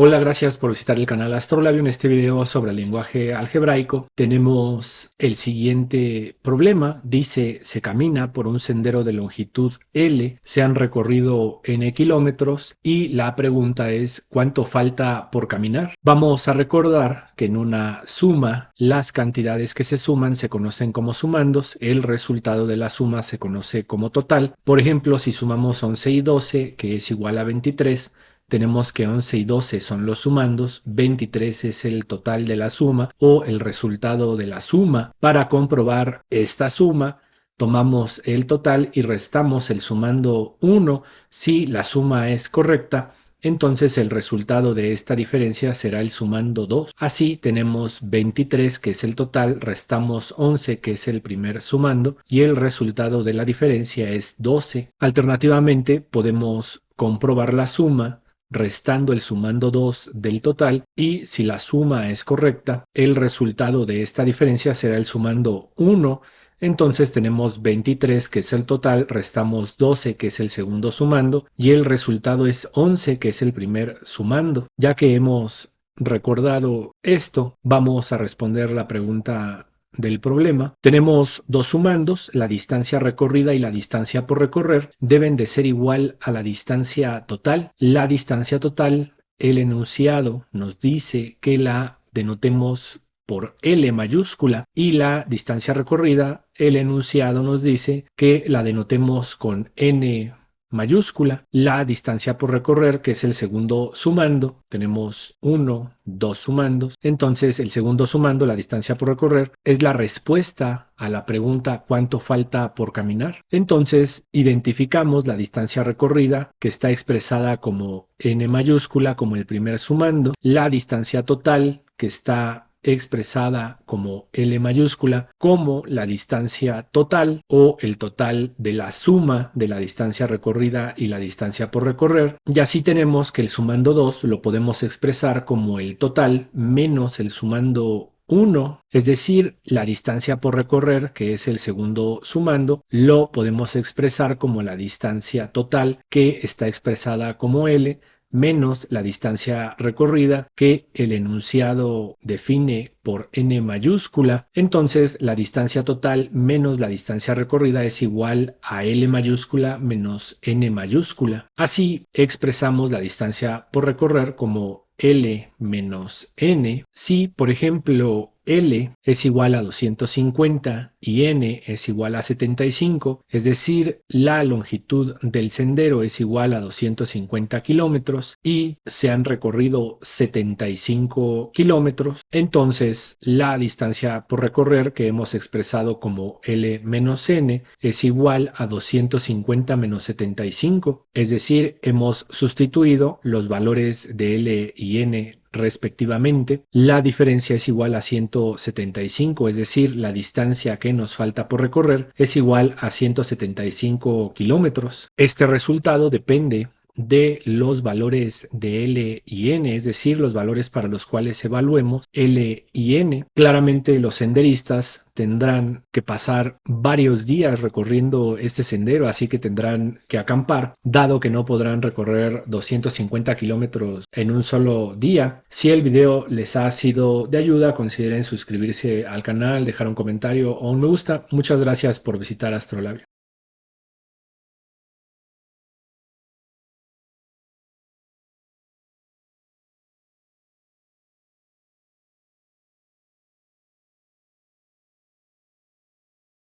Hola, gracias por visitar el canal Astrolabio. En este video sobre el lenguaje algebraico tenemos el siguiente problema. Dice, se camina por un sendero de longitud L, se han recorrido N kilómetros y la pregunta es, ¿cuánto falta por caminar? Vamos a recordar que en una suma, las cantidades que se suman se conocen como sumandos, el resultado de la suma se conoce como total. Por ejemplo, si sumamos 11 y 12, que es igual a 23, tenemos que 11 y 12 son los sumandos, 23 es el total de la suma o el resultado de la suma. Para comprobar esta suma, tomamos el total y restamos el sumando 1. Si la suma es correcta, entonces el resultado de esta diferencia será el sumando 2. Así tenemos 23, que es el total, restamos 11, que es el primer sumando, y el resultado de la diferencia es 12. Alternativamente, podemos comprobar la suma restando el sumando 2 del total, y si la suma es correcta, el resultado de esta diferencia será el sumando 1. Entonces tenemos 23, que es el total, restamos 12, que es el segundo sumando, y el resultado es 11, que es el primer sumando. Ya que hemos recordado esto, vamos a responder la pregunta del problema. Tenemos dos sumandos, la distancia recorrida y la distancia por recorrer deben de ser igual a la distancia total. La distancia total, el enunciado nos dice que la denotemos por L mayúscula, y la distancia recorrida, el enunciado nos dice que la denotemos con N mayúscula. La distancia por recorrer, que es el segundo sumando, tenemos 1, 2 sumandos. Entonces el segundo sumando, la distancia por recorrer, es la respuesta a la pregunta ¿cuánto falta por caminar? Entonces identificamos la distancia recorrida, que está expresada como N mayúscula, como el primer sumando. La distancia total, que está expresada como L mayúscula, como la distancia total o el total de la suma de la distancia recorrida y la distancia por recorrer. Y así tenemos que el sumando 2 lo podemos expresar como el total menos el sumando 1, es decir, la distancia por recorrer, que es el segundo sumando, lo podemos expresar como la distancia total, que está expresada como L, menos la distancia recorrida, que el enunciado define por N mayúscula. Entonces la distancia total menos la distancia recorrida es igual a L mayúscula menos N mayúscula. Así expresamos la distancia por recorrer como L menos N. Si, por ejemplo, L es igual a 250 y N es igual a 75, es decir, la longitud del sendero es igual a 250 kilómetros y se han recorrido 75 kilómetros, entonces la distancia por recorrer, que hemos expresado como L menos N, es igual a 250 menos 75, es decir, hemos sustituido los valores de L y N respectivamente. La diferencia es igual a 175, es decir, la distancia que nos falta por recorrer es igual a 175 kilómetros. Este resultado depende de los valores de L y N, es decir, los valores para los cuales evaluemos L y N. Claramente los senderistas tendrán que pasar varios días recorriendo este sendero, así que tendrán que acampar, dado que no podrán recorrer 250 kilómetros en un solo día. Si el video les ha sido de ayuda, consideren suscribirse al canal, dejar un comentario o un me gusta. Muchas gracias por visitar Astrolabio.